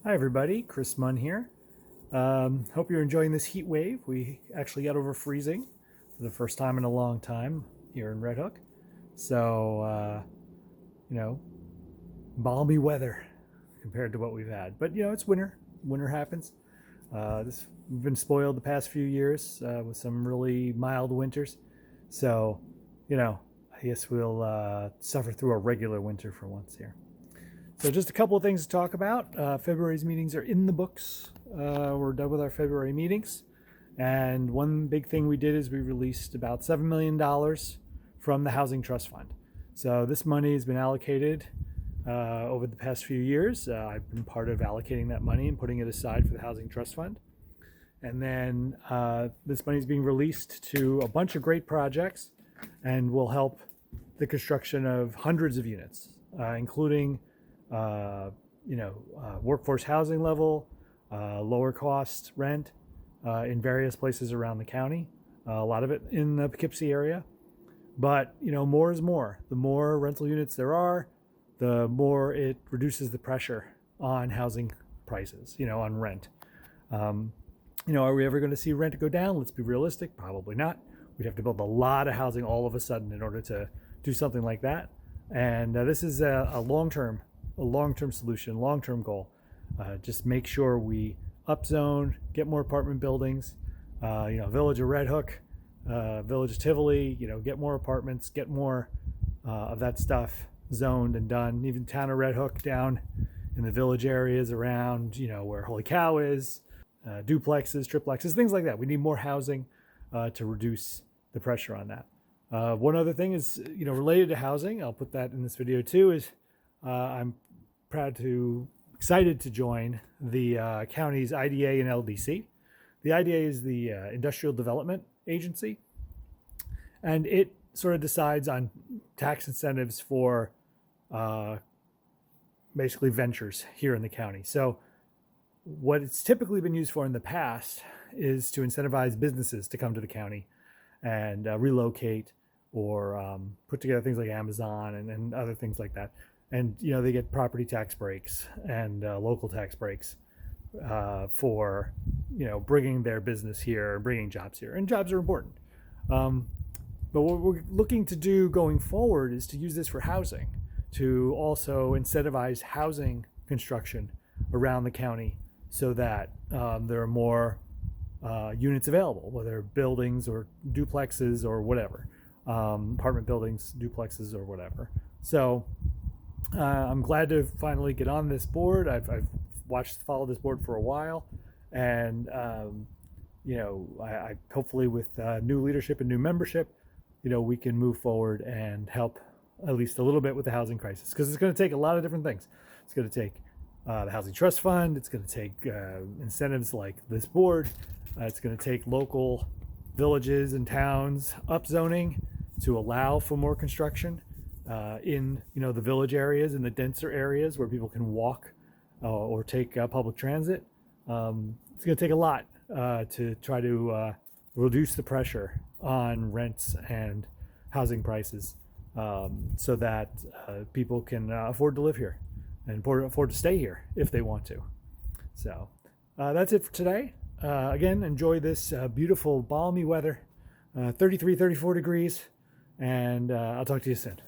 Hi everybody, Chris Munn here. Hope you're enjoying this heat wave. We actually got over freezing for the first time in a long time here in Red Hook. So, you know, balmy weather compared to what we've had. But, it's winter. Winter happens. We've been spoiled the past few years with some really mild winters. So, I guess we'll suffer through a regular winter for once here. So just a couple of things to talk about. February's meetings are in the books. We're done with our February meetings. And one big thing we did is we released about $7 million from the Housing Trust Fund. So this money has been allocated over the past few years. I've been part of allocating that money and putting it aside for the Housing Trust Fund. And then this money is being released to a bunch of great projects and will help the construction of hundreds of units, including workforce housing level, lower cost rent in various places around the county, a lot of it in the Poughkeepsie area. But, more is more. The more rental units there are, the more it reduces the pressure on housing prices, on rent. Are we ever going to see rent go down? Let's be realistic. Probably not. We'd have to build a lot of housing all of a sudden in order to do something like that. And this is a long-term solution, long-term goal. Just make sure we upzone, get more apartment buildings, Village of Red Hook, Village of Tivoli, get more apartments, get more of that stuff zoned and done. Even town of Red Hook down in the village areas around, where Holy Cow is, duplexes, triplexes, things like that. We need more housing to reduce the pressure on that. One other thing is, related to housing, I'll put that in this video too, is I'm excited to join the county's IDA and LDC. The IDA is the Industrial Development Agency, and it sort of decides on tax incentives for basically ventures here in the county. So what it's typically been used for in the past is to incentivize businesses to come to the county and relocate or put together things like Amazon and other things like that. And, they get property tax breaks and local tax breaks for, bringing their business here, bringing jobs here. And jobs are important. But what we're looking to do going forward is to use this for housing, to also incentivize housing construction around the county so that there are more units available, whether buildings or duplexes or whatever, apartment buildings, duplexes or whatever. So I'm glad to finally get on this board. I've followed this board for a while, and I hopefully with new leadership and new membership, we can move forward and help at least a little bit with the housing crisis, because it's going to take a lot of different things. It's going to take the Housing Trust Fund. It's going to take incentives like this board. It's going to take local villages and towns upzoning to allow for more construction in the village areas, in the denser areas where people can walk or take public transit. It's going to take a lot to try to reduce the pressure on rents and housing prices so that people can afford to live here and afford to stay here if they want to. So that's it for today. Again, enjoy this beautiful balmy weather, 33, 34 degrees, and I'll talk to you soon.